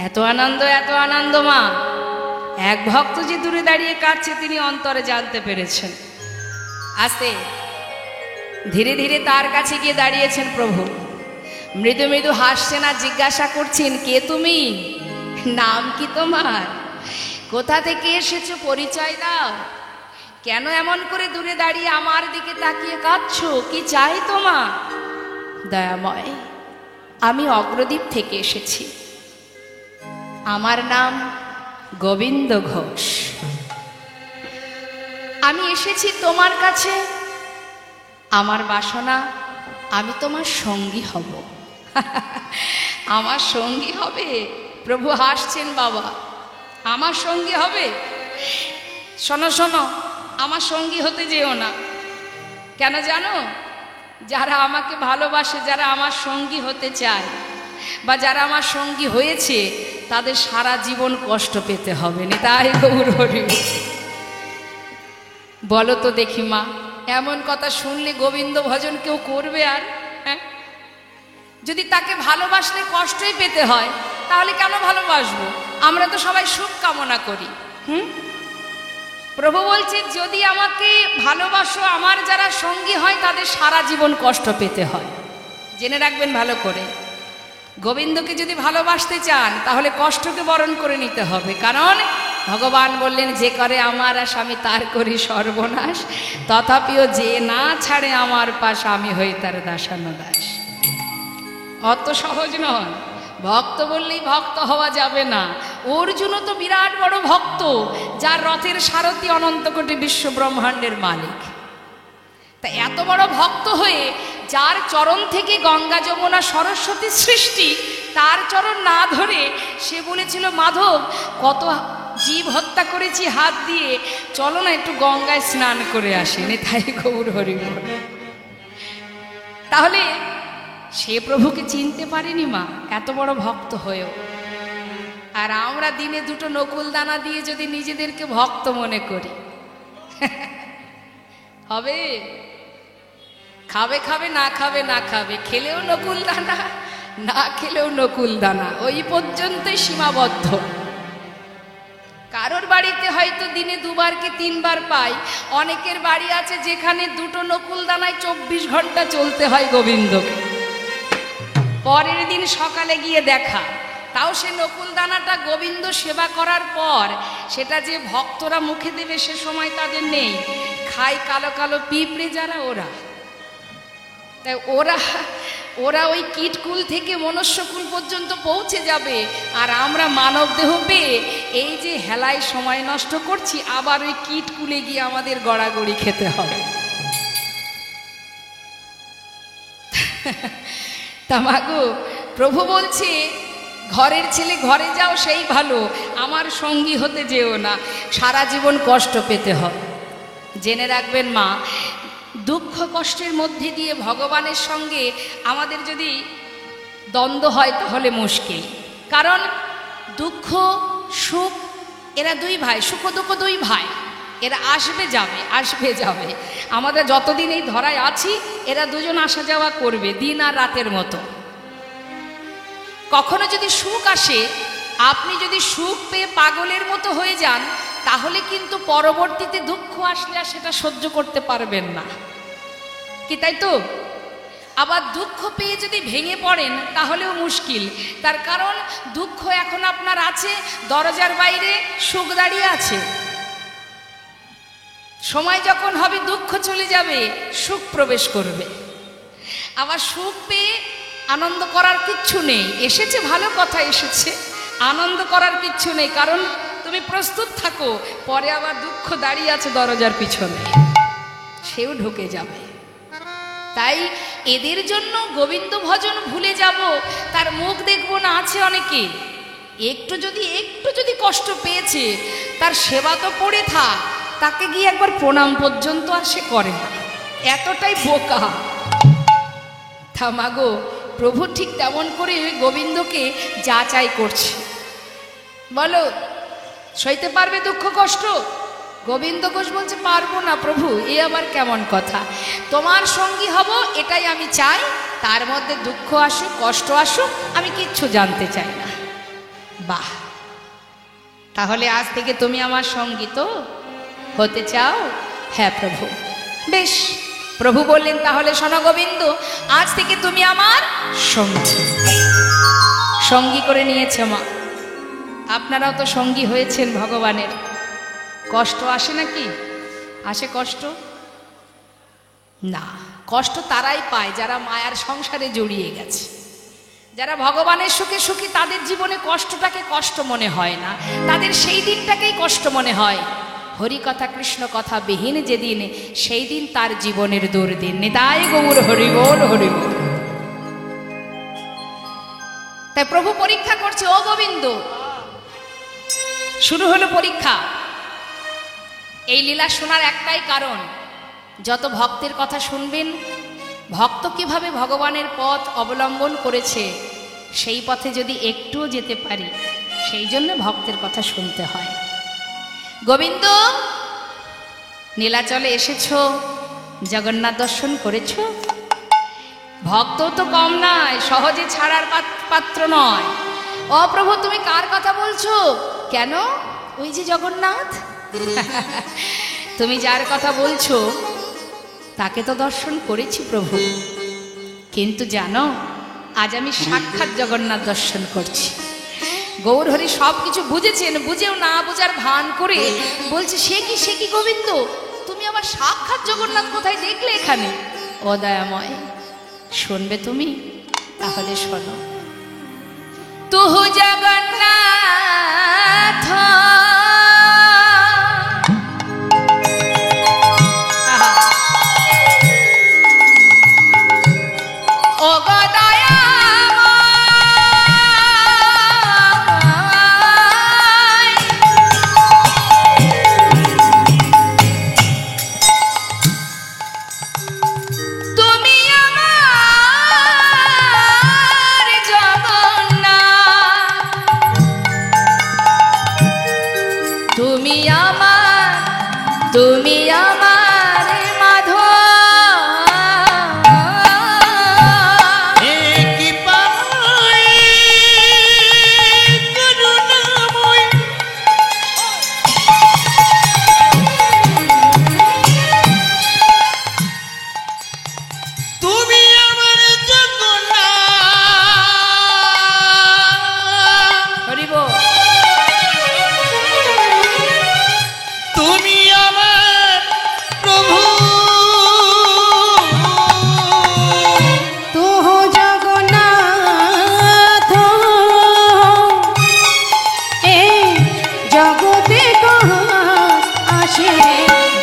এত আনন্দ মা। এক ভক্ত যে দূরে দাঁড়িয়ে কাঁদছে তিনি অন্তরে জানতে পেরেছেন। আস্তে ধীরে ধীরে তার কাছে গিয়ে দাঁড়িয়েছেন প্রভু। মৃদু মৃদু হাসছেন আর জিজ্ঞাসা করছেন, কে তুমি? নাম কি তোমার? কোথা থেকে এসেছো? পরিচয় দাও। কেন এমন করে দূরে দাঁড়িয়ে আমার দিকে তাকিয়ে কাঁদছো? কি চাই তোমার? দয়াময়, আমি অগ্রদ্বীপ থেকে এসেছি। আমার নাম গোবিন্দ ঘোষ। আমি এসেছি তোমার কাছে। আমার বাসনা আমি তোমার সঙ্গী হব। আমার সঙ্গী হবে? প্রভু হাসছেন। বাবা, আমার সঙ্গী হবে? শোনো শোনো, আমার সঙ্গী হতে যেও না। কেন জানো? যারা আমাকে ভালোবাসে, যারা আমার সঙ্গী হতে চায় বা যারা আমার সঙ্গী হয়েছে, তাদের সারা জীবন কষ্ট পেতে হবে না। তাই গৌর হরি। বলো তো দেখি মা, এমন কথা শুনলে গোবিন্দ ভজন কেউ করবে আর? হ্যাঁ, যদি তাকে ভালোবাসলে কষ্টই পেতে হয়, তাহলে কেন ভালোবাসবো? আমরা তো সবাই সুখ কামনা করি। প্রভু বলছে, যদি আমাকে ভালোবাসো, আমার যারা সঙ্গী হয় তাদের সারা জীবন কষ্ট পেতে হয়। জেনে রাখবেন ভালো করে, গোবিন্দকে যদি ভালোবাসতে চান তাহলে কষ্টকে বরণ করে নিতে হবে। কারণ ভগবান বললেন, যে করে আমার আশ আমি তার করি সর্বনাশ, তথাপিও যে না ছাড়ে আমার পাশ আমি হই তার দাসানুদাস। অত সহজ নয়। ভক্ত বললেই ভক্ত হওয়া যাবে না। অর্জুনও তো বিরাট বড় ভক্ত, যার রথের সারথি অনন্ত কোটি বিশ্ব ব্রহ্মাণ্ডের মালিক। তা এত বড় ভক্ত হয়ে যার চরণ থেকে গঙ্গা যমুনা সরস্বতী সৃষ্টি, তার চরণ না ধরে সে বলেছিল, মাধব কত জীব হত্যা করেছি হাত দিয়ে, চলো না একটু গঙ্গায় স্নান করে আসেনি। তাই গৌর হরি। তাহলে সে প্রভুকে চিনতে পারেনি মা, এত বড় ভক্ত হয়েও। আর আমরা দিনে দুটো নকুল দানা দিয়ে যদি নিজেদেরকে ভক্ত মনে করি, হবে? খাবে খাবে, না খাবে না খাবে, খেলেও নকুল দানা, না খেলেও নকুল দানা, ওই পর্যন্তই সীমাবদ্ধ। কারোর বাড়িতে হয়তো দিনে দুবার কি তিনবার পাই, অনেকের বাড়ি আছে যেখানে দুটো নকুল দানায় 24 ঘন্টা চলতে হয় গোবিন্দকে। পরের দিন সকালে গিয়ে দেখা, তাও সে নকুল দানাটা গোবিন্দ সেবা করার পর সেটা যে ভক্তরা মুখে দেবে সে সময় তাদের নেই। খায় কালো কালো পিঁপড়ে যারা, ওরা। তাই ওরা ওই কীটকুল থেকে মনুষ্যকুল পর্যন্ত পৌঁছে যাবে, আর আমরা মানব দেহ পেয়ে এই যে হেলায় সময় নষ্ট করছি, আবার ওই কীটকুলে গিয়ে আমাদের গড়াগড়ি খেতে হবে। তা মাগো, প্রভু বলছে, ঘরের ছেলে ঘরে যাও সেই ভালো, আমার সঙ্গী হতে যেও না, সারা জীবন কষ্ট পেতে হয়। জেনে রাখবেন মা, দুঃখ কষ্টের মধ্যে দিয়ে ভগবানের সঙ্গে আমাদের যদি দ্বন্দ্ব হয় তাহলে মুশকিল। কারণ দুঃখ সুখ এরা দুই ভাই, সুখ দুঃখ দুই ভাই, এরা আসবে যাবে আসবে যাবে। আমাদের যতদিন এই ধরায় আছি এরা দুজন আসা যাওয়া করবে, দিন আর রাতের মতো। কখনো যদি সুখ আসে, আপনি যদি সুখ পেয়ে পাগলের মতো হয়ে যান, তাহলে কিন্তু পরবর্তীতে দুঃখ আসলে আর সেটা সহ্য করতে পারবেন না, কি তাই তো? আবার দুঃখ পেয়ে যদি ভেঙে পড়েন তাহলেও মুশকিল। তার কারণ দুঃখ এখন আপনার আছে, দরজার বাইরে সুখ দাঁড়িয়ে আছে। সময় যখন হবে দুঃখ চলে যাবে, সুখ প্রবেশ করবে। আবার সুখ পেয়ে আনন্দ করার কিচ্ছু নেই। এসেছে ভালো কথা, এসেছে, আনন্দ করার কিচ্ছু নেই। কারণ তুমি প্রস্তুত থাকো, পরে আবার দুঃখ দাঁড়িয়ে আছে দরজার পিছনে, সেও ঢুকে যাবে। তাই এদের জন্য গোবিন্দ ভজন ভুলে যাব, তার মুখ দেখবো না। আছে অনেকে একটু যদি কষ্ট পেয়েছে, তার সেবা তো পড়ে থাক, তাকে গিয়ে একবার প্রণাম পর্যন্ত আর সে করে না, এতটাই বোকা। তা মাগো, প্রভু ঠিক তেমন করে গোবিন্দকে যাচাই করছে। বলো, সইতে পারবে দুঃখ কষ্ট? গোবিন্দ ঘোষ বলছে, পারবো না প্রভু। এ আবার কেমন কথা? তোমার সঙ্গী হব এটাই আমি চাই, তার মধ্যে দুঃখ আসুক কষ্ট আসুক আমি কিচ্ছু জানতে চাই না। বাহ, তাহলে আজ থেকে তুমি আমার সঙ্গী তো হতে চাও? হ্যাঁ প্রভু। বেশ, প্রভু বললেন তাহলে শোনো গোবিন্দ, আজ থেকে তুমি আমার সঙ্গী। সঙ্গী করে নিয়েছে মা। আপনারাও তো সঙ্গী হয়েছেন ভগবানের। কষ্ট আসে নাকি? আসে কষ্ট? না, কষ্ট তারাই পায় যারা মায়ার সংসারে জড়িয়ে গেছে। যারা ভগবানের সুখে সুখী, তাদের জীবনে কষ্টটাকে কষ্ট মনে হয় না, তাদের সেই দিনটাকেই কষ্ট মনে হয়। হরিকথা কৃষ্ণ কথা বিহীন যেদিন, সেই দিন তার জীবনের দুর্দিন। নিতাই গৌর হরি বল, হরি বল। তাই প্রভু পরীক্ষা করছে, ও গোবিন্দ, শুরু হলো পরীক্ষা। এই লীলা শোনার একটাই কারণ, যত ভক্তের কথা শুনবেন, ভক্ত কিভাবে ভগবানের পথ অবলম্বন করেছে, সেই পথে যদি একটুও যেতে পারি, সেই জন্য ভক্তের কথা শুনতে হয়। গোবিন্দ, নীলাচলে এসেছো, জগন্নাথ দর্শন করেছো। ভক্ত তো কম নয়, সহজে ছাড়ার পাত্র নয়। ও প্রভু, তুমি কার কথা বলছো? কেন? ওই যে জগন্নাথ। তুমি যার কথা বলছো তাকে তো দর্শন করেছি প্রভু, কিন্তু জানো, আজ আমি সাক্ষাৎ জগন্নাথ দর্শন করছি। গৌরহরি সব কিছু বুঝেছেন, বুঝেও না বোঝার ভান করে বলছে, সে কি, সে কি গোবিন্দ, তুমি আবার সাক্ষাৎ জগন্নাথ কোথায় দেখলে এখানে? ও দয়াময়, শুনবে তুমি? তাহলে শোনো। তুহু জগন্নাথ ও গদয়াময়, তুমি আমার জগন্নাথ, তুমি আমার মাধব।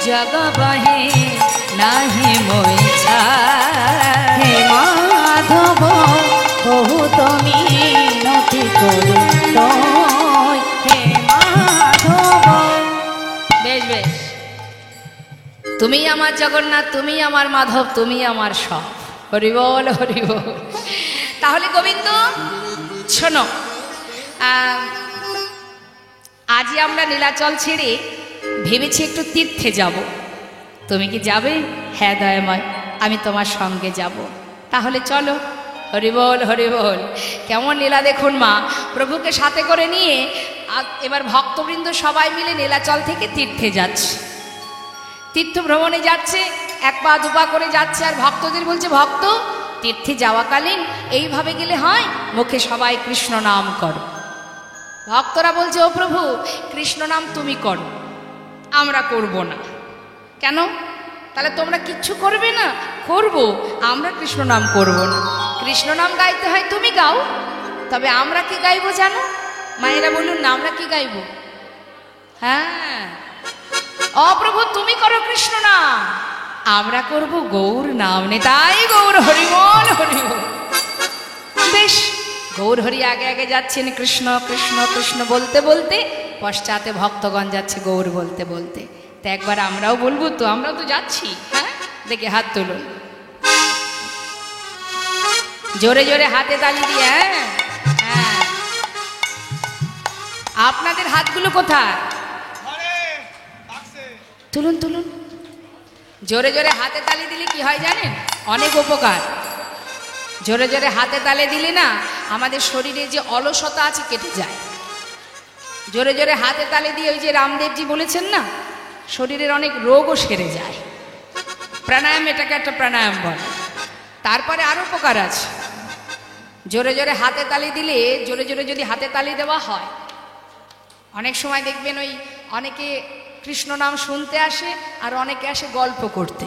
जग बहे नाही मोइछा, हे माधव बहु तुमी नति करो तोय, हे माधव। बेश बेश, तुमी आमार जगन्नाथ, तुमी आमार माधव, तुमी आमार सब। हरि बोल, हरि बोल। ताहले गोविंद शोनो, आज आमरा नीलाचल छेड़े ভেবেছি একটু তীর্থে যাব। তুমি কি যাবে? হ্যাঁ দয়াময়, আমি তোমার সঙ্গে যাব। তাহলে চলো। হরি বল, হরি বল। কেমন লীলা দেখুন মা, প্রভুকে সাথে করে নিয়ে এবার ভক্তবৃন্দ সবাই মিলে নীলাচল থেকে তীর্থে যাচ্ছে। তীর্থ ভ্রমণে যাচ্ছে, এক পা দুপা করে যাচ্ছে, আর ভক্তদের বলছে, ভক্ত, তীর্থে যাওয়াকালীন এইভাবে গেলে হয়, মুখে সবাই কৃষ্ণ নাম করো। ভক্তরা বলছে, ও প্রভু, কৃষ্ণ নাম তুমি করো, আমরা করব না। কেন? তাহলে তোমরা কিচ্ছু করবে না? করব, আমরা কৃষ্ণ নাম করব না। কৃষ্ণ নাম গাইতে হয়, তুমি গাও, তবে আমরা কি গাইবো জানো? মায়েরা বলুন না, আমরা কি গাইব? হ্যাঁ, ও প্রভু, তুমি করো কৃষ্ণ নাম, আমরা করব গৌর নাম। নিতাই গৌর হরি বল, হরি বল। বেশ, গৌর হরি আগে আগে যাচ্ছেন, কৃষ্ণ কৃষ্ণ কৃষ্ণ বলতে বলতে, পশ্চাতে ভক্তগণ যাচ্ছে গৌর বলতে বলতে। তো একবার আমরাও বলবো তো, আমরাও তো যাচ্ছি। হ্যাঁ, দেখে হাত তুলুন, জোরে জোরে হাতে তালি দিয়ে। হ্যাঁ হ্যাঁ, আপনাদের হাতগুলো কোথায়? তুলুন তুলুন, জোরে জোরে হাতে তালি দিলে কি হয় জানেন? অনেক উপকার। জোরে জোরে হাতে তালে দিলে না, আমাদের শরীরে যে অলসতা আছে কেটে যায়। জোরে জোরে হাতে তালি দিয়ে, ওই যে রামদেবজি বলেছেন না, শরীরের অনেক রোগও সেরে যায়। প্রাণায়াম, এটাকে একটা প্রাণায়াম বলে। তারপরে আরো উপকার আছে। জোরে জোরে হাতে তালি দিলে, জোরে জোরে যদি হাতে তালি দেওয়া হয়, অনেক সময় দেখবেন ওই অনেকে কৃষ্ণ নাম শুনতে আসে, আর অনেকে আসে গল্প করতে।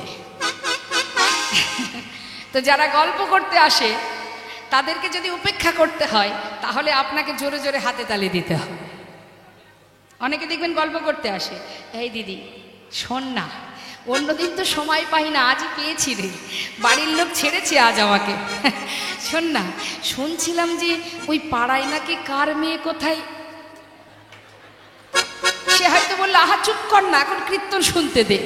তো যারা গল্প করতে আসে তাদেরকে যদি উপেক্ষা করতে হয়, তাহলে আপনাকে জোরে জোরে হাতে তালি দিতে হবে। অনেকে দেখবেন গল্প করতে আসে, এই দিদি শোন না, অন্যদিন তো সময় পাই না, আজই পেয়েছি রে, বাড়ির লোক ছেড়েছে আজ আমাকে। শোন না, শুনছিলাম যে ওই পাড়ায় নাকি কার মেয়ে কোথায়। সে হয়তো বললো, আহা চুপ কর না, এখন কীর্তন শুনতে দে।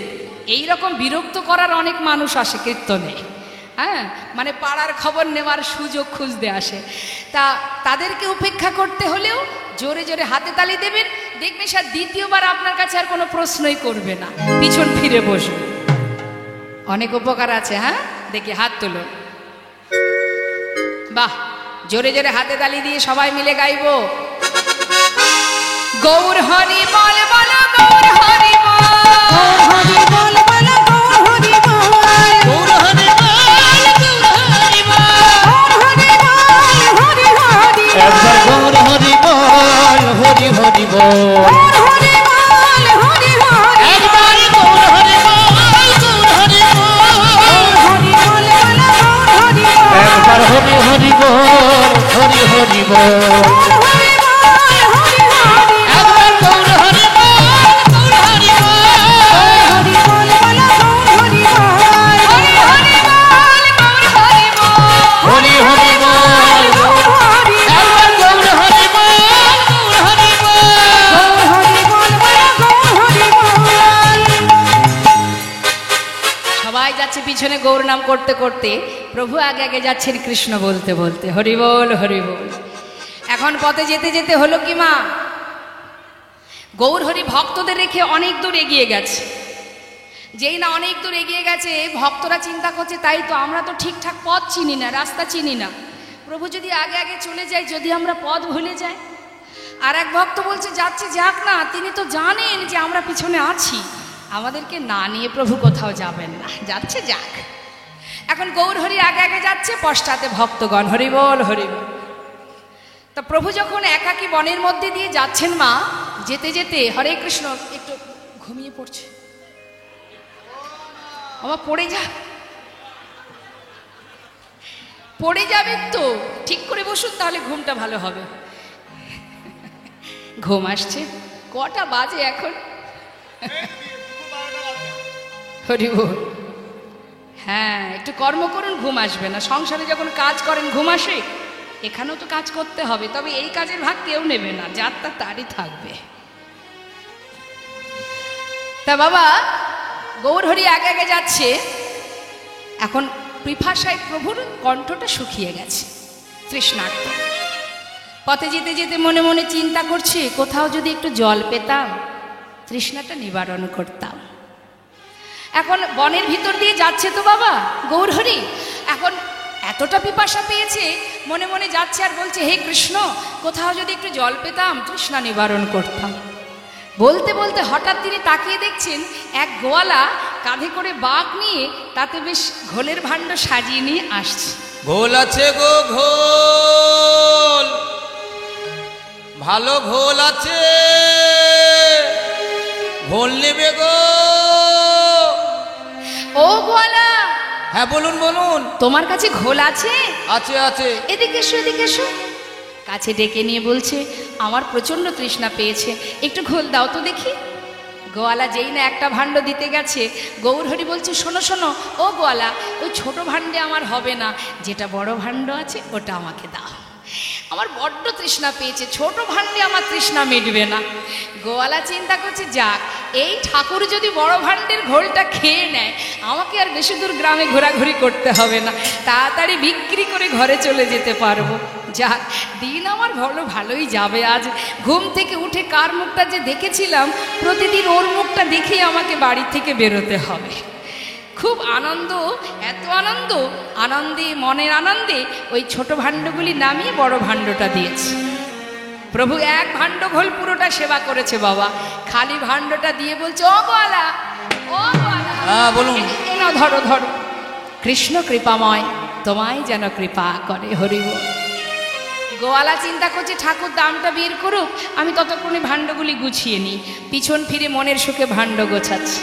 এইরকম বিরক্ত করার অনেক মানুষ আসে কীর্তনে, হ্যাঁ, মানে পাড়ার খবর নেওয়ার সুযোগ খুঁজতে আসে। তা তাদেরকে উপেক্ষা করতে হলেও জোরে জোরে হাতে তালি দেবেন, দেখবে স্যার দ্বিতীয়বার আপনার কাছে আর কোনো প্রশ্নই করবে না, পিছন ফিরে বসবে। অনেক উপকার আছে। হ্যাঁ, দেখি হাত তুলুন। বাহ, জোরে জোরে হাতে তালি দিয়ে সবাই মিলে গাইবো, গৌর হরি বল বল, গৌর হরি বল, হরি বল বল, গৌর হরি বল, গৌর হরি বল, হরি বল, হরি হরি, একবার গৌর হরি বল, হরি হরি বল, হরি বল, হরি হরি, একবার গৌর হরি বল, গৌর হরি বল, হরি বল বল, গৌর হরি বল, একবার হরি হরি বল, হরি হরি বল, পিছনে গৌর নাম করতে করতে প্রভু আগে আগে যাচ্ছেন কৃষ্ণ বলতে বলতে, হরি বল হরি বল। এখন পথে যেতে যেতে হলো কি মা, গৌর হরি ভক্তদের রেখে অনেক দূর এগিয়ে গেছে। যেই না অনেক দূর এগিয়ে গেছে, ভক্তরা চিন্তা করছে তাই তো, আমরা তো ঠিকঠাক পথ চিনি না, রাস্তা চিনি না, প্রভু যদি আগে আগে চলে যায়, যদি আমরা পথ ভুলে যাই। আর এক ভক্ত বলছে, যাচ্ছে যাক না, তিনি তো জানেন যে আমরা পিছনে আছি, আমাদেরকে না নিয়ে প্রভু কোথাও যাবেন না, যাচ্ছে যাক। এখন গৌর হরি আগে আগে যাচ্ছে, পশ্চাতে ভক্তগণ হরি বল হরি বল। তা প্রভু যখন একাকী বনের মধ্যে দিয়ে যাচ্ছেন মা, যেতে যেতে হরে কৃষ্ণ, একটু ঘুমিয়ে পড়ছে, আমার পড়ে যা, পড়ে যাবে তো, ঠিক করে বসুন, তাহলে ঘুমটা ভালো হবে। ঘুম আসছে, কটা বাজে এখন? হরি বল। হ্যাঁ, একটু কর্ম করুন, ঘুম আসবে না। সংসারে যখন কাজ করেন ঘুম আসে, এখানেও তো কাজ করতে হবে, তবে এই কাজের ভাগ কেউ নেবে না, যার তারই থাকবে। তা বাবা, গৌর হরি আগে আগে যাচ্ছে, এখন পিপাসায় প্রভুর কণ্ঠটা শুকিয়ে গেছে, তৃষ্ণার্ত। পথে যেতে যেতে মনে মনে চিন্তা করছে, কোথাও যদি একটু জল পেতাম, তৃষ্ণাটা নিবারণ করতাম। এখন বনের ভিতর দিয়ে যাচ্ছে তো বাবা গৌর হরি, এখন এতটা পিপাসা পেয়েছে, মনে মনে যাচ্ছে আর বলছে, হে কৃষ্ণ, কোথাও যদি একটু জল পেতাম, তৃষ্ণা নিবারণ করতাম। বলতে বলতে হঠাৎ তিনি তাকিয়ে দেখছেন, এক গোয়ালা কাঁধে করে বাঘ নিয়ে, তাতে বেশ ঘোলের ভাণ্ড সাজিয়ে নিয়ে আসছে। ঘোল আছে গো ঘোল, ভালো ঘোল আছে, ঘোল নেবে গো। ও গোয়ালা। হ্যাঁ বলুন বলুন। তোমার কাছে ঘোল আছে? আছে আছে। এদিকে এসো, এদিকে এসো। কাছে ডেকে নিয়ে বলছে, আমার প্রচন্ড তৃষ্ণা পেয়েছে, একটু ঘোল দাও তো দেখি। গোয়ালা যেই না একটা ভাণ্ড দিতে গেছে, গৌরহরি বলছে, শোনো শোনো ও গোয়ালা, ওই ছোট ভাণ্ডে আমার হবে না, যেটা বড় ভাণ্ড আছে ওটা আমাকে দাও, আমার বড্ড তৃষ্ণা পেয়েছে, ছোট ভাণ্ডে আমার তৃষ্ণা মিটবে না। গোয়ালা চিন্তা করছে, যাক, এই ঠাকুর যদি বড় ভাণ্ডের ঘোলটা খেয়ে নেয়, আমাকে আর বেশি দূর গ্রামে ঘোরাঘুরি করতে হবে না, তাড়াতাড়ি বিক্রি করে ঘরে চলে যেতে পারবো। যাক, দিন আমার ভালোই যাবে। আজ ঘুম থেকে উঠে কার মুখটা যে দেখেছিলাম, প্রতিদিন ওর মুখটা দেখেই আমাকে বাড়ি থেকে বেরোতে হবে। খুব আনন্দ, এত আনন্দ, আনন্দে মনের আনন্দে ওই ছোট ভাণ্ডগুলি নামিয়ে বড় ভাণ্ডটা দিয়েছি। প্রভু এক ভাণ্ড ঘোল পুরোটা সেবা করেছে বাবা, খালি ভাণ্ডটা দিয়ে বলছে, ও গোয়ালা, ও গোয়ালা, হ্যাঁ বলুন। এ নাও, ধরো ধরো, কৃষ্ণ কৃপাময়, তোমায় যেন কৃপা করে, হরি বল। গোয়ালা চিন্তা করছে ঠাকুর দামটা বের করুক, আমি ততক্ষণে ভাণ্ডগুলি গুছিয়ে নিই। পিছন ফিরে মনের সুখে ভাণ্ড গোছাচ্ছে।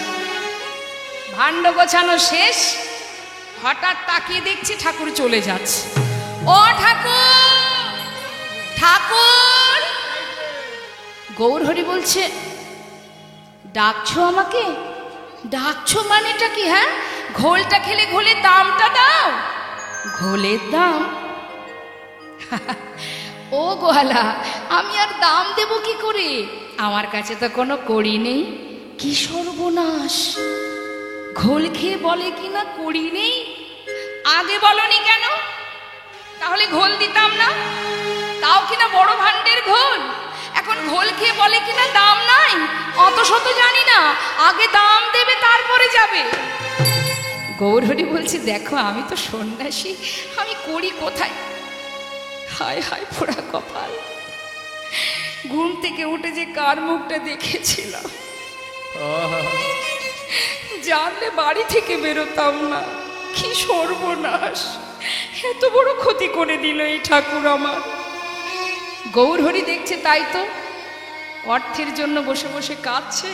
ভাণ্ড গোছানো শেষ, হঠাৎ তাকিয়ে দেখছি ঠাকুর চলে যাচ্ছে। ও ঠাকুর, ঠাকুর! গৌর হরি বলছে, ডাকছো আমাকে? ডাকছো মানেটা কি? হ্যাঁ, ঘোলটা খেলে ঘোলের দামটা দাও। ঘোলের দাম? ও গোয়ালা, আমি আর দাম দেব কি করে? আমার কাছে তো কোনো কড়ি নেই। কি সর্বনাশ! ঘোল খেয়ে বলে কিনা কড়ি নেই। আগে বলনি কেন? তাহলে ঘোল দিতাম না। তাও কিনা বড় ভাণ্ডের ঘোল। এখন ঘোল খেয়ে বলে কিনা দাম নাই। অত শত জানি না, আগে দাম দেবে তারপরে যাবে। গৌরহরি বলছি, দেখো আমি তো সন্ন্যাসী, আমি করি কোথায়? হায় হায় পোড়া কপাল! ঘুম থেকে উঠে যে কার মুখটা দেখেছিলাম, জানলে বাড়ি থেকে বেরোতাম না। কি সর্বনাশ! এত বড় ক্ষতি করে দিল এই ঠাকুর আমার। গৌরহরি দেখছে তাই তো, অর্থের জন্য বসে বসে কাঁদছে।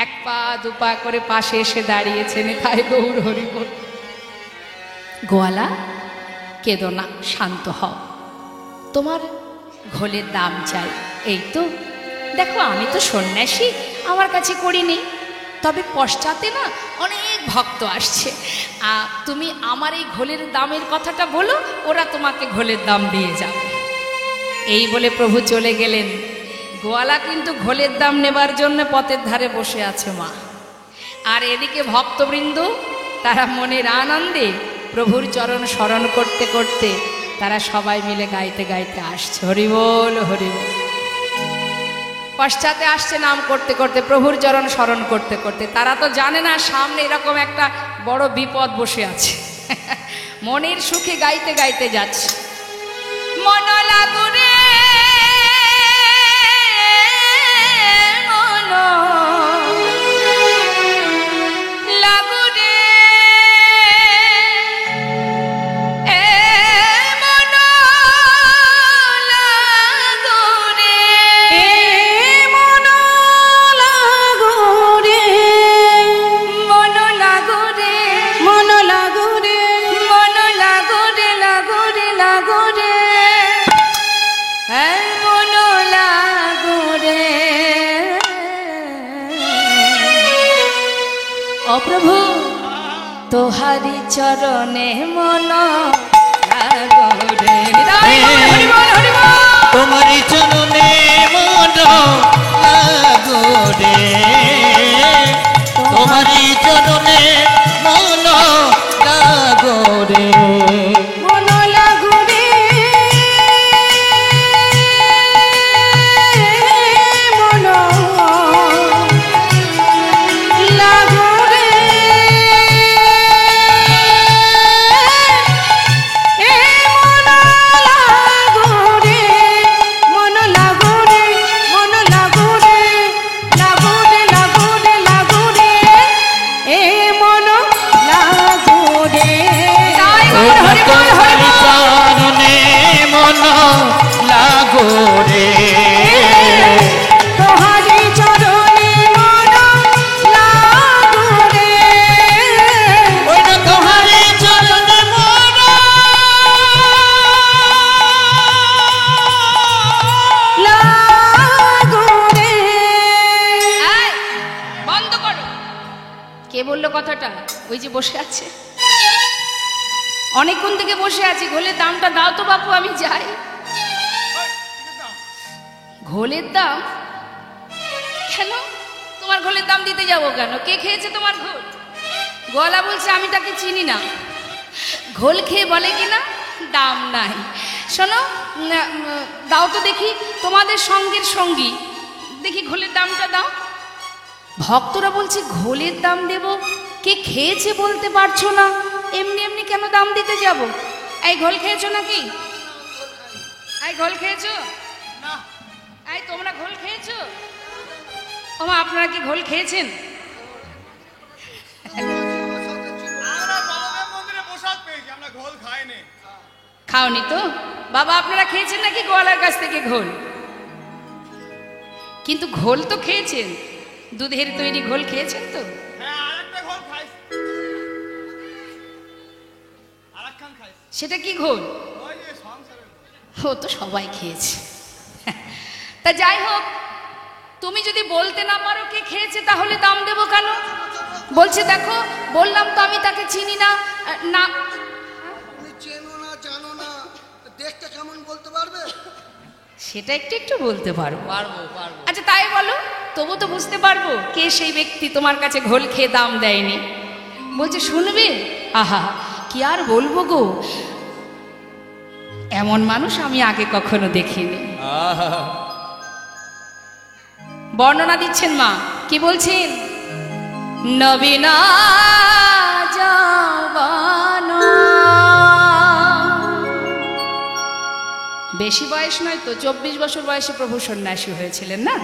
এক পা দুপা করে পাশে এসে দাঁড়িয়েছেন। তাই গৌরহরি বল, গোয়ালা কেঁদো না, শান্ত হও, তোমার ঘোলের দাম চাই। এই তো দেখো, আমি তো সন্ন্যাসী, আমার কাছে করি নেই। তবে পশ্চাতে না অনেক ভক্ত আসছে, তুমি আমার এই ঘোলের দামের কথাটা বলো, ওরা তোমাকে ঘোলের দাম দিয়ে যাবে। এই বলে প্রভু চলে গেলেন। গোয়ালা কিন্তু ঘোলের দাম নেবার জন্য পথের ধারে বসে আছে মা। আর এদিকে ভক্তবৃন্দ তারা মনের আনন্দে প্রভুর চরণ স্মরণ করতে করতে তারা সবাই মিলে গাইতে গাইতে আসছে, হরি বল হরি বল। পশ্চাতে আসছে নাম করতে করতে, প্রভুর চরণ স্মরণ করতে করতে। তারা তো জানে না সামনে এরকম একটা বড় বিপদ বসে আছে। মনের সুখে গাইতে গাইতে যাচ্ছে। মন লাগুরে, মন লাগুরে, এ মন লাগুরে, মন লাগুরে, মন লাগুরে, মন লাগুরে, মন লাগুরে, লাগুরে লাগুরে, হ্যাঁ মন লাগুরে। ও প্রভু, তোহারি চরণে মন লাগুরে। হরি বল হরি বল। তোমারি চরণে মন লাগোরে, তোমারি চরণে মন লাগোরে, মন লাগুরে, মন লাগুরে, এ মন লাগুরে, মন লাগুরে, মন লাগুরে, লাগুরে লাগুরে লাগুরে, এ মন লাগুরে। তোমারি চরণে মন লাগোরে, তোহারি চরণে মন লাগুরে, ওই না তোমারি চরণে মন লাগুরে। এই, বন্ধ করো। কে বললো কথাটা? ওই যে বসে আছে, অনেকক্ষণ থেকে বসে আছি। ঘোলের দামটা দাও তো বাপু, আমি যাই। ঘোলের দাম কেন? তোমার ঘোলের দাম দিতে যাবো কেন? কে খেয়েছে তোমার ঘোল? গোয়ালা বলছে, আমি তাকে চিনি না। ঘোল খেয়ে বলে কিনা দাম নাই। শোনো, দাও তো দেখি, তোমাদের সঙ্গের সঙ্গী, দেখি ঘোলের দামটা দাও। ভক্তরা বলছে, ঘোলের দাম দেব, কে খেয়েছে বলতে পারছো না, এমনি এমনি কেন দাম দিতে যাব? এই ঘোল খেয়েছো নাকি? এই ঘোল খেয়েছো? ও মা, আপনারা কি ঘোল খেয়েছেন? আমরা বাবাদের মন্দিরে প্রসাদ পেয়েছি, আমরা ঘোল খাইনি। খাওনি তো? বাবা আপনারা খেয়েছেন নাকি গোয়ালার কাছ থেকে ঘোল? কিন্তু ঘোল তো খেয়েছেন, দুধের তৈরি ঘোল খেয়েছেন তো? হ্যাঁ, আরেকটা ঘোল খাইছি, আরেকখান খাইছি। সেটা কি ঘোল? ওই যে সংসারের ঘোল। ও তো সবাই খেয়েছে। তা যাই হোক, তুমি যদি বলতে না পারো কে খেয়েছে তাহলে দাম দেবো কেন? বলছে দেখো, বললাম তো আমি তাকে চিনি না। না, তুমি চেনো না, জানো না, দেখতে কেমন বলতে পারবে? সেটা একটু একটু বলতে পারবো। পারবো। আচ্ছা তাই বলো, তবু তো বুঝতে পারবো কে সেই ব্যক্তি তোমার কাছে ঘোল খেয়ে দাম দেয়নি। বলছে শুনবে, আহা কি আর বলবো গো, এমন মানুষ আমি আগে কখনো দেখিনি। বর্ণনা দিচ্ছেন মা, কি বলছেন? নবীনা জাবানা, বেশি বয়স নয় তো, 24 বছর বয়সে প্রভু সন্ন্যাসী হয়েছিলেন না?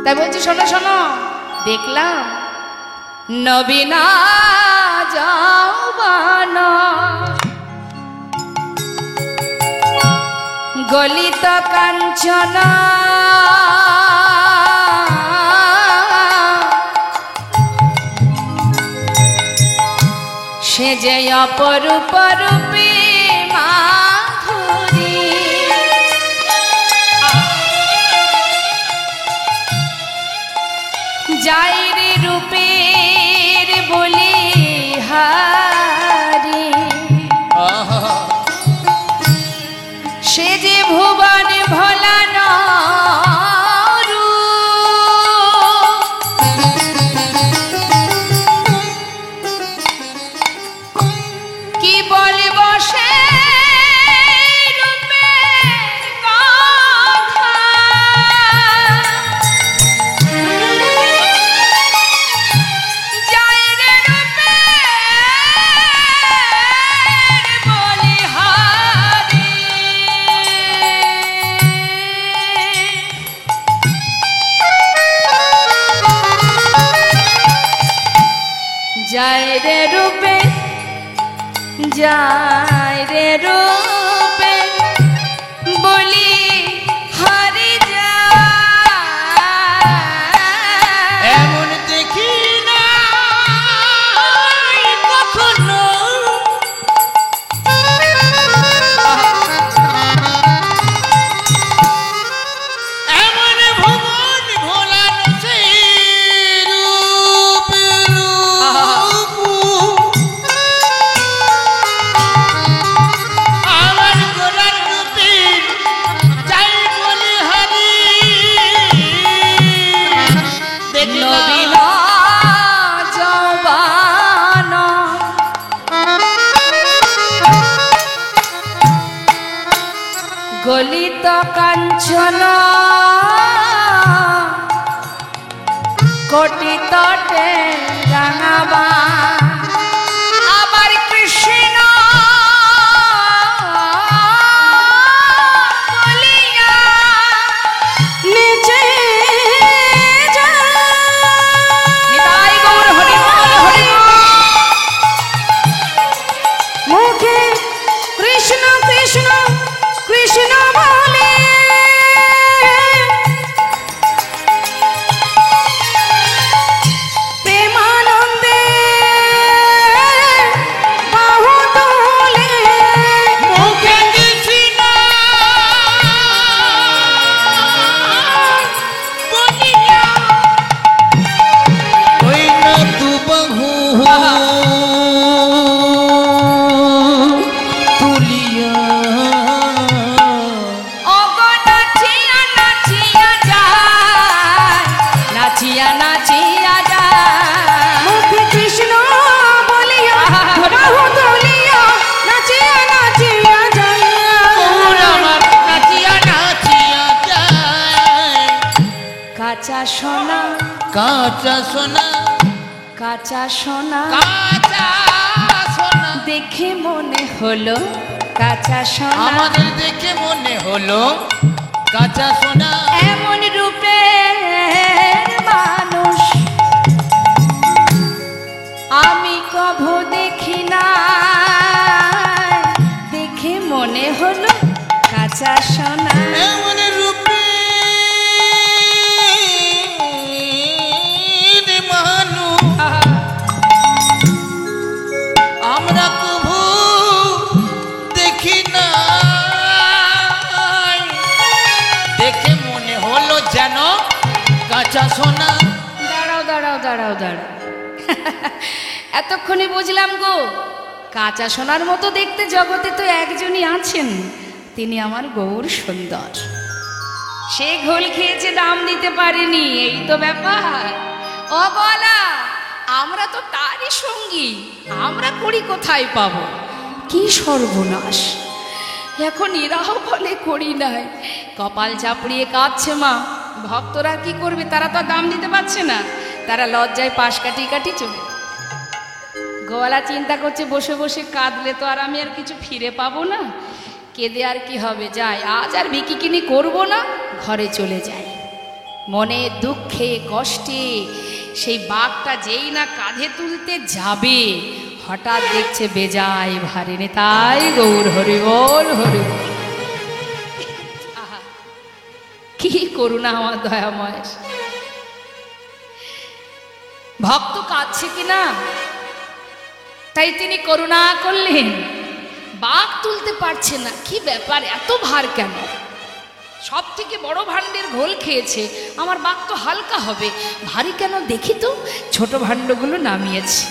তাই বলছি শোনো শোনো, দেখলাম নবীনা জাবানা গলিত কাঞ্চনা সে যে অপরূপ রূপী মাধুরী, যাইরে রূপের বলি হারি, সে যে ভুবন ভোলানো কি বলব সে রূপের কথা, যাইরে রূপের বলিহারি, যাইরে রূপে, যাইরে রূপে বলি হারি যায়, এমন দেখি না কখনো, এমন ভুবন ভোলানো সেই রূপ আমার গোলার রূপের চাই বলি হারি, দেখলাম নবীনা জবানা গলিত কাঞ্চন কোটি তটে রাঙাবা, আবার কৃষ্ণ বলিয়া নিচে যায়। নিতাই গৌর হরি বল, হরি বল। মুখে কৃষ্ণ কৃষ্ণ কৃষ্ণ বলে, প্রেমানন্দে বাহু তোলে, মুখে কৃষ্ণ বলিয়া ওই না তু বহু তুলিয়া ওগো নাচিয়া নাচিয়া যায়, নাচিয়া নাচিয়া যায়, মুখে কৃষ্ণ বলিয়া বাহু তুলিয়া নাচিয়া নাচিয়া যায়, ওর আমার নাচিয়া নাচিয়া যায়, কাঁচা সোনা কাঁচা সোনা কাঁচা সোনা কাঁচা সোনা দেখে মনে হলো কাঁচা সোনা, আমাদের দেখে মনে হলো কাঁচা সোনা, এমন রূপে যেন কাঁচা সোনা। দাঁড়াও দাঁড়াও দাঁড়াও দাঁড়াও, এতক্ষণে বুঝলাম গো, কাঁচা সোনার মতো দেখতে জগতে তো একজনই আছেন, তিনি আমার গৌর সুন্দর। সে ঘোল খেয়েছে, দাম দিতে পারেনি, এই তো ব্যাপার। ও বলা, আমরা তো তারই সঙ্গী, আমরা করি কোথায় পাবো? কি সর্বনাশ! এখন এরাও বলে করি নাই, কপাল চাপড়িয়ে কাঁদছে মা। ভক্তরা কি করবে? তারা তো আর দাম দিতে পারছে না, তারা লজ্জায় পাশ কাটিয়ে কাটিয়ে চলে। গোয়ালা চিন্তা করছে, বসে বসে কাঁদলে তো আর আমি আর কিছু ফিরে পাবো না, কেঁদে আর কি হবে, যাই আজ আর বিকিকিনি করবো না, ঘরে চলে যাই। মনে দুঃখে কষ্টে সেই বাঘটা যেই না কাঁধে তুলতে যাবে, হঠাৎ দেখছে বেজায় ভারী নে, তাই গৌর হরি বল হরি বল। আহা, কি করুণা আমার দয়াময়! ভক্ত কাঁদছে কিনা, তাই তিনি করুণা করলেন। বাঘ তুলতে পারছে না, কি ব্যাপার, এত ভার কেন? সব থেকে বড় ভাণ্ডের ঘোল খেয়েছে, আমার বাঘ তো হালকা হবে, ভারী কেন দেখি তো। ছোট ভাণ্ডগুলো নামিয়েছে,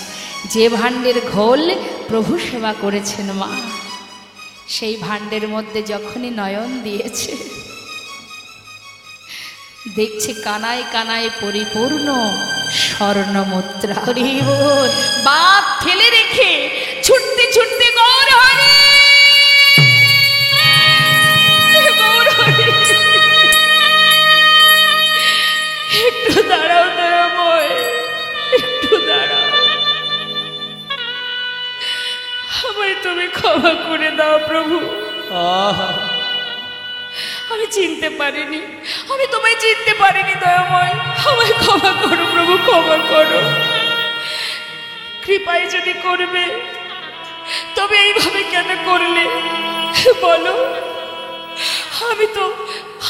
যে ভাণ্ডের ঘোল প্রভু সেবা করেছেন মা, সেই ভাণ্ডের মধ্যে যখনই নয়ন দিয়েছে, দেখছে কানায় কানায় পরিপূর্ণ স্বর্ণ মুদ্রা। বাঘ ফেলে রেখে ছুটতে ছুটতে গৌর হরি গৌর হরি। একটু দাঁড়াও দয়াময়, একটু দাঁড়াও, আমায় তুমি ক্ষমা করে দাও প্রভু। আমি চিনতে পারিনি, আমি তোমায় চিনতে পারিনি দয়াময়, আমায় ক্ষমা করো প্রভু, ক্ষমা করো। কৃপায় যদি করবে, তবে এইভাবে কেন করলে বলো?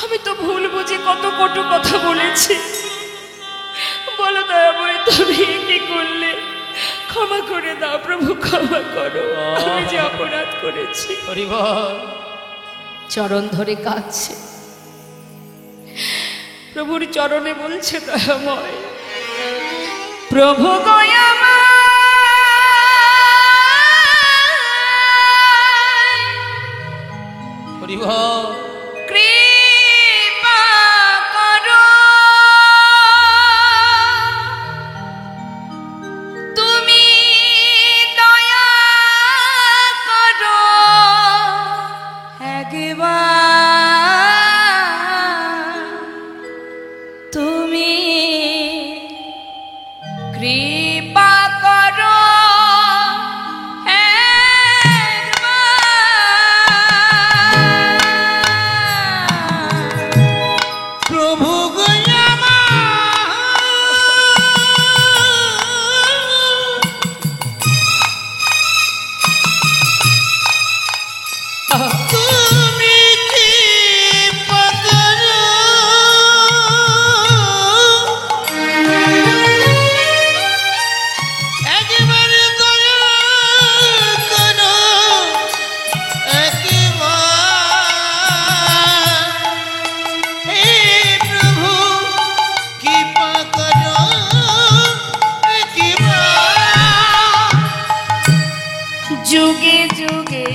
আমি তো ভুল বুঝে কত কটু কথা বলেছি, বলো দয়াময়, তুমি কি করলে? ক্ষমা করে দাও প্রভু, ক্ষমা করো, আমি যে অপরাধ করেছি। চরণ ধরে কাঁদছে, প্রভুর চরণে বলছে দয়াময়, প্রভু গয়ামা কৃপা করো, তুমি দয়া করো, একবার তুমি কৃপা করো, প্রভু গয়ামা তুমি কি পদর একবারে দয়া করো, একবার হে প্রভু কৃপা করো, একবার যুগে যুগে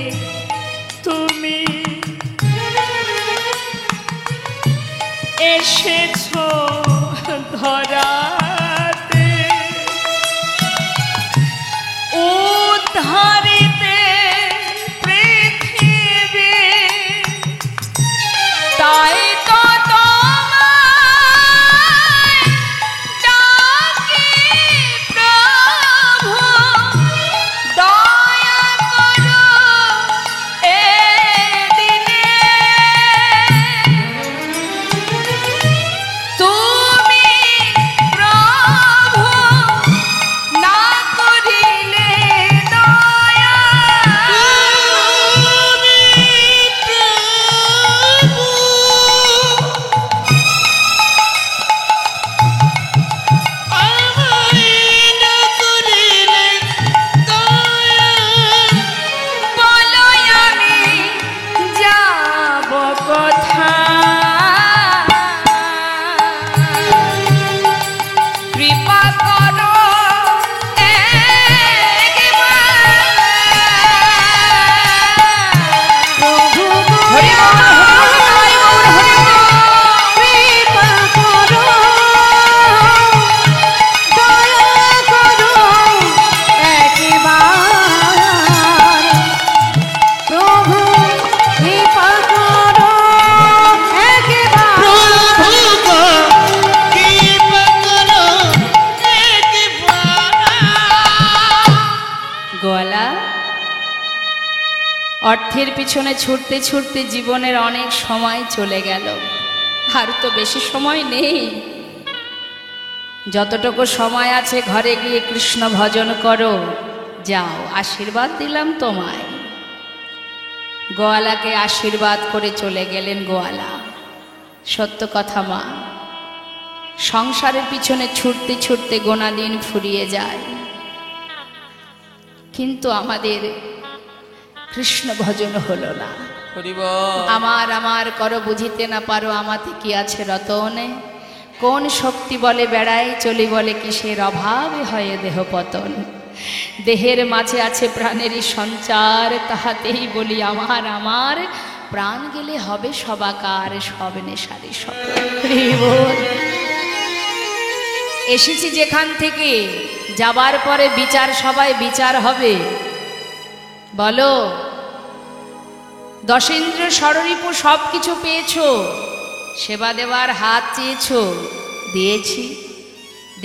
তুমি এসেছো ধরাতে, উদ্ধারিতে পৃথিবী, তাই তো তোমায় ডাকি প্রভু, দয়া করো এ দিনে। তুমি দেহের পিছনে ছুটতে ছুটতে জীবনের অনেক সময় চলে গেল, আর তো বেশি সময় নেই। যতটুকু সময় আছে ঘরে গিয়ে কৃষ্ণ ভজন করো, যাও, আশীর্বাদ দিলাম তোমায়। গোয়ালাকে আশীর্বাদ করে চলে গেলেন গোয়ালা। সত্য কথা মা, সংসারের পিছনে ছুটতে ছুটতে গোনা দিন ফুরিয়ে যায়, কিন্তু আমাদের কৃষ্ণ ভজন হলো না। আমার আমার করো বুঝিতে না পারো, আমাতে কি আছে রতনে, কোন শক্তি বলে বেড়াই চলি, বলে কিসের অভাবে হয় দেহ পতন। দেহের মাঝে আছে প্রাণেরই সঞ্চার, তাহাতেই বলি আমার আমার, প্রাণ গেলে হবে সবাকার, সব নেশারি সব। এসেছি যেখান থেকে, যাবার পরে বিচার সবাই বিচার হবে। বলো, দশেন্দ্র ষড়রিপু সব কিছু পেয়েছো, সেবা দেবার হাত চেয়েছো, দিয়েছি।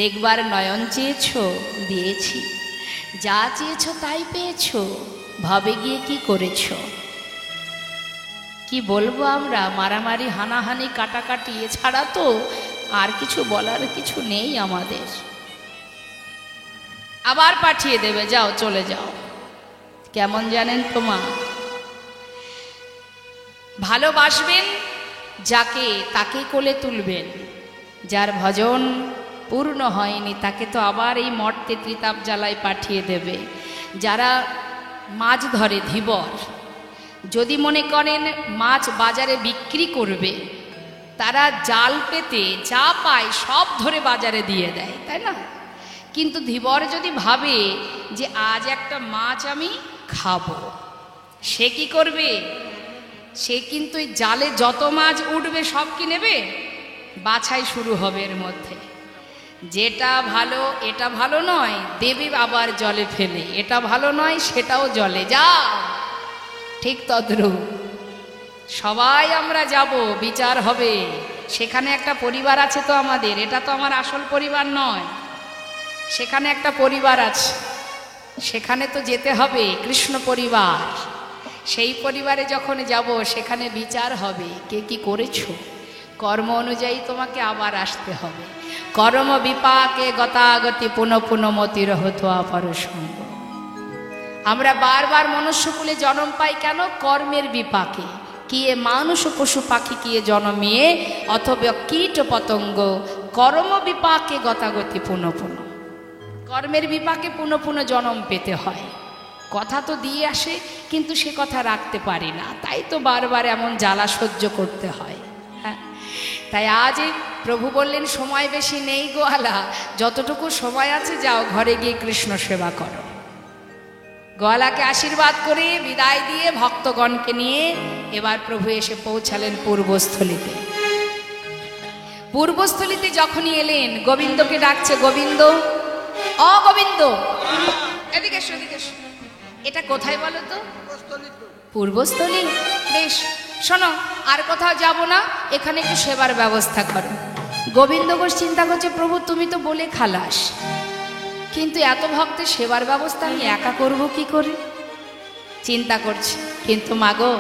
দেখবার নয়ন চেয়েছো, দিয়েছি। যা চেয়েছো তাই পেয়েছো, ভবে গিয়ে কি করেছো? কি বলবো আমরা, মারামারি হানাহানি কাটাকাটি, এছাড়া তো আর কিছু বলার কিছু নেই আমাদের। আবার পাঠিয়ে দেবে, যাও চলে যাও। কেমন জানেন তো মা, ভালোবাসবেন যাকে তাকে কোলে তুলবেন, যার ভজন পূর্ণ হয়নি তাকে তো আবার এই মর্তে ত্রিতাপ জ্বালায় পাঠিয়ে দেবে। যারা মাছ ধরে ধীবর, যদি মনে করেন মাছ বাজারে বিক্রি করবে, তারা জাল পেতে যা পায় সব ধরে বাজারে দিয়ে দেয়, তাই না? কিন্তু ধীবর যদি ভাবে যে আজ একটা মাছ আমি খাবো, সে কি করবে? সে কিন্তু জালে যত মাছ উঠবে সব কি নেবে, বাছাই শুরু হবে এর মধ্যে। যেটা ভালো এটা ভালো নয়, দেবে আবার জলে ফেলে, এটা ভালো নয় সেটাও জলে, যা ঠিক তদ্রূপ সবাই আমরা যাব, বিচার হবে। সেখানে একটা পরিবার আছে তো আমাদের, এটা তো আমার আসল পরিবার নয়, সেখানে একটা পরিবার আছে, সেখানে তো যেতে হবে, কৃষ্ণ পরিবার। সেই পরিবারে যখন যাব সেখানে বিচার হবে, কে কি করেছো, কর্ম অনুযায়ী তোমাকে আবার আসতে হবে। কর্ম বিপাকে গতাগতি পুনঃ পুনঃ মতির হতো অপর সঙ্গ। আমরা বারবার মনুষ্যকুলে জন্ম পাই কেন? কর্মের বিপাকে। কিয়ে মানুষ পশু পাখি কিয়ে জন্মিয়ে, অথবা কীট পতঙ্গ, কর্ম বিপাকে গতাগতি পুনঃ পুনঃ। কর্মের বিপাকে পুনঃ পুনঃ জন্ম পেতে হয়। কথা তো দিয়ে আসে, কিন্তু সে কথা রাখতে পারি না, তাই তো বারবার এমন জ্বালা সহ্য করতে হয়। হ্যাঁ, তাই আজ প্রভু বললেন সময় বেশি নেই গোয়ালা, যতটুকু সময় আছে যাও ঘরে গিয়ে কৃষ্ণ সেবা করো। গোয়ালাকে আশীর্বাদ করে বিদায় দিয়ে ভক্তগণকে নিয়ে এবার প্রভু এসে পৌঁছালেন পূর্বস্থলীতে। পূর্বস্থলীতে যখনই এলেন, গোবিন্দকে ডাকছে, গোবিন্দ, অ গোবিন্দ, এদিকে এসো, এদিকে এসো। এটা কোথায় বলো তো? পূর্বস্থলী। বেশ, শোনো, আর কোথাও যাব না, এখানে একটু সেবার ব্যবস্থা করো। গোবিন্দ ঘোষ চিন্তা করছে, প্রভু তুমি তো বলে খালাস, কিন্তু এত ভক্তের সেবার ব্যবস্থা আমি একা করব কি করে? চিন্তা করছি, কিন্তু মাগো,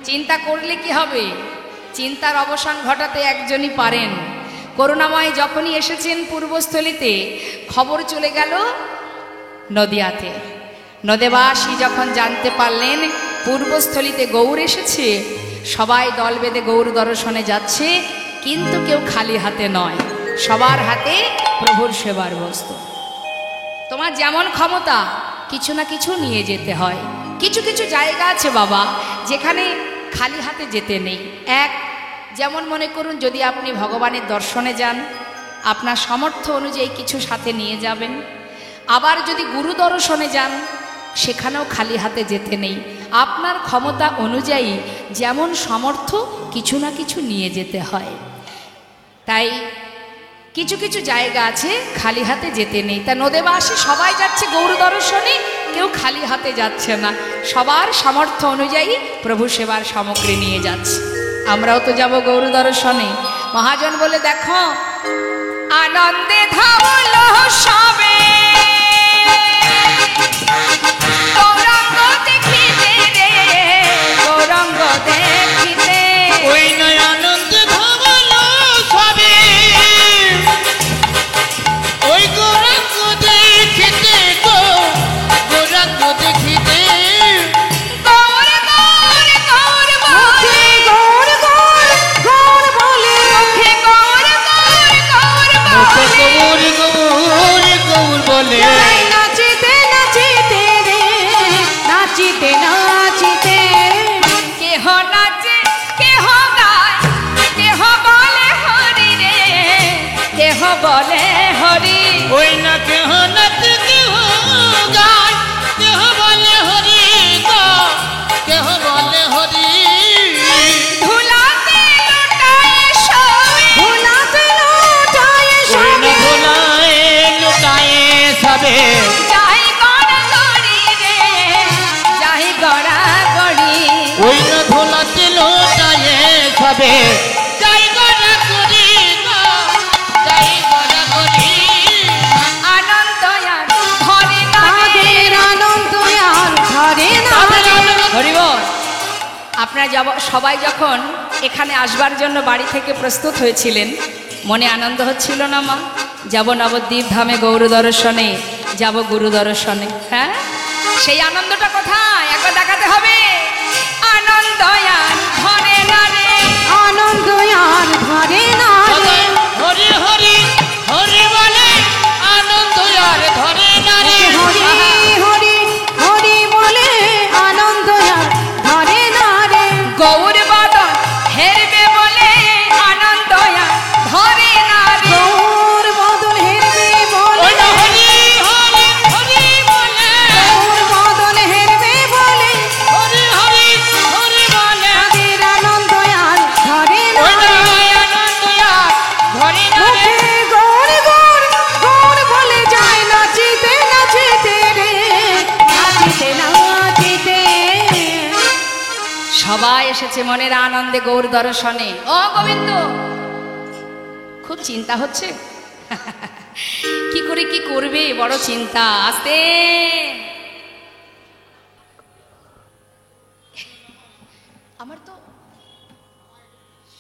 চিন্তা করলে কি হবে? চিন্তার অবসান ঘটাতে একজনই পারেন। করুণাময় যখনই এসেছেন পূর্বস্থলীতে, খবর চলে গেল নদিয়াতে। নদেবাসী যখন জানতে পারলেন পূর্বস্থলীতে গৌর এসেছে, সবাই দল বেঁধে গৌর দর্শনে যাচ্ছে, কিন্তু কেউ খালি হাতে নয়, সবার হাতে প্রভুর সেবার বস্তু। তোমার যেমন ক্ষমতা কিছু না কিছু নিয়ে যেতে হয়। কিছু কিছু জায়গা আছে বাবা, যেখানে খালি হাতে যেতে নেই। এক, যেমন মনে করুন যদি আপনি ভগবানের দর্শনে যান, আপনার সামর্থ্য অনুযায়ী কিছু সাথে নিয়ে যাবেন। আবার যদি গুরু দর্শনে যান, সেখানেও খালি হাতে যেতে নেই, আপনার ক্ষমতা অনুযায়ী যেমন সামর্থ্য কিছু না কিছু নিয়ে যেতে হয়। তাই কিছু কিছু জায়গা আছে খালি হাতে যেতে নেই। তা নদেবাসী সবাই যাচ্ছে গৌর দর্শনে, কেউ খালি হাতে যাচ্ছে না, সবার সামর্থ্য অনুযায়ী প্রভু সেবার সামগ্রী নিয়ে যাচ্ছে। আমরাও তো যাব গৌর দর্শনে। মহাজন বলে, দেখো আনন্দে ধাবল সবে, গৌরাঙ্গ দেখিতে রে বলে হরি। ওই না কেহ নাচে কেহ গায়, কেহ বলে হরি গো, কেহ বলে হরি। ধুলাতে লুটায়ে সবে, ধুলাতে লুটায়ে ওই না সবে, ভোলায় লুকায়ে সবে, যাই গড়া গড়ি রে, যাই গড়া গড়ি। ওই না ভোলাতে লুকায়ে সবে, যাই গড়া গড়ি গো, যাই গড়া গড়ি। আনন্দ আর ধরে না রে, আনন্দ আর ধরে না রে। হরি বল। আপনারা সবাই যখন এখানে আসবার জন্য বাড়ি থেকে প্রস্তুত হয়েছিলেন, মনে আনন্দ হচ্ছিল না মা? যাব নবদ্বীপ ধামে গৌর দর্শনে, যাব গুরু দর্শনে। হ্যাঁ, সেই আনন্দটা কোথায় একবার দেখাতে হবে। আনন্দ আর ধরে না রে, আনন্দ আর ধরে না রে। হরি হরি হরি বলে আনন্দ আর ধরে না রে। হরি হরি হরি বলে আনন্দ আর ধরে না রে। গৌর বদন হেরবে বলে আনন্দ আর ধরে না রে। গৌর বদন হেরবে বলে, ওই না হরি হরি হরি বলে, গৌর বদন হেরবে বলে, হরি হরি হরি বলে, তাদের আনন্দ আর ধরে না ওই না রে। আনন্দ আর ধরে না রে। মুখে গৌর গৌর গৌর বলে যায় নাচিতে নাচিতে রে, নাচিতে নাচিতে। সবাই এসেছে মনের আনন্দে গৌর দর্শনে। ও গোবিন্দ, খুব চিন্তা হচ্ছে কি করে কি করবে, বড় চিন্তা। আস্তে, আমার তো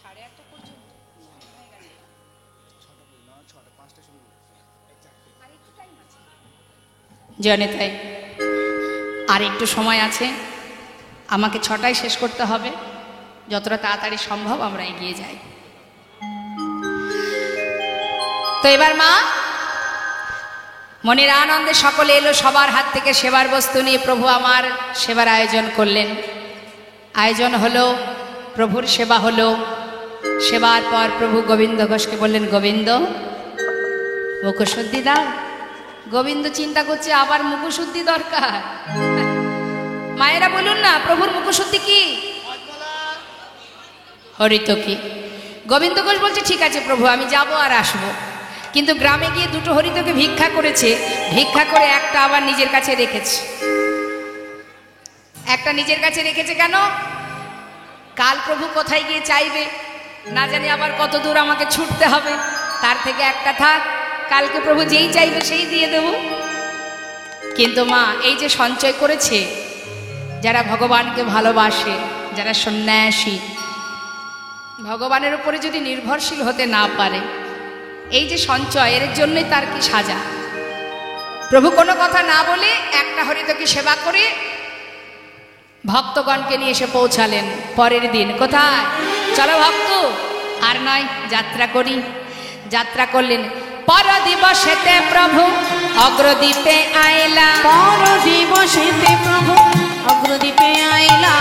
8:30 পর্যন্ত জানে, তাই আর একটু সময় আছে। আমাকে 6টায় শেষ করতে হবে, যতটা তাড়াতাড়ি সম্ভব আমরা এগিয়ে যাই। তো এবার মা মনের আনন্দে সকলে এলো, সবার হাত থেকে সেবার বস্তু নিয়ে প্রভু আমার সেবার আয়োজন করলেন। আয়োজন হলো, প্রভুর সেবা হলো। সেবার পর প্রভু গোবিন্দ ঘোষকে বললেন, গোবিন্দ মুখশুদ্ধি দাও। গোবিন্দ চিন্তা করছে আবার মুখশুদ্ধি দরকার। মায়েরা বলুন না, প্রভুর মুখশুদ্ধি কি? হরিত কি? গোবিন্দ ঘোষ বলছে, ঠিক আছে প্রভু, আমি যাব আর আসবো। কিন্তু গ্রামে গিয়ে 2টো হরিতকে ভিক্ষা করেছে, ভিক্ষা করে একটা আবার নিজের কাছে রেখেছে। একটা নিজের কাছে রেখেছে কেন? কাল প্রভু কোথায় গিয়ে চাইবে না জানি, আবার কত দূর আমাকে ছুটতে হবে, তার থেকে একটা থাক, কালকে প্রভু যেই চাইবে সেই দিয়ে দেব। কিন্তু মা এই যে সঞ্চয় করেছে, যারা ভগবানকে ভালোবাসে, যারা সন্ন্যাসী, ভগবানের উপরে যদি নির্ভরশীল হতে না পারে, এই যে সঞ্চয়, এর জন্যই তার কি সাজা। প্রভু কোনো কথা না বলে একটা হরিতকে সেবা করে ভক্তগণকে নিয়ে এসে পৌঁছালেন পরের দিন। কোথায়? চলো ভক্ত, আর নয়, যাত্রা করি। যাত্রা করলেন। পর দিবসেতে প্রভু অগ্রদ্বীপে আইলা, পর দিবসেতে প্রভু অগ্রদ্বীপে আইলা।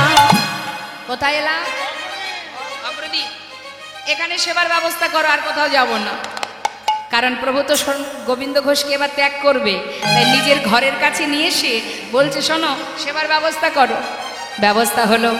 কোথায় এলা? অগ্রদ্বীপ। এখানে সেবার ব্যবস্থা করো, আর কোথাও যাব না। কারণ প্রভু তো গোবিন্দ ঘোষকে এবার ত্যাগ করবে, তাই নিজের ঘরের কাছে নিয়ে এসে বলছে, শোনো সেবার ব্যবস্থা করো। ব্যবস্থা হলো।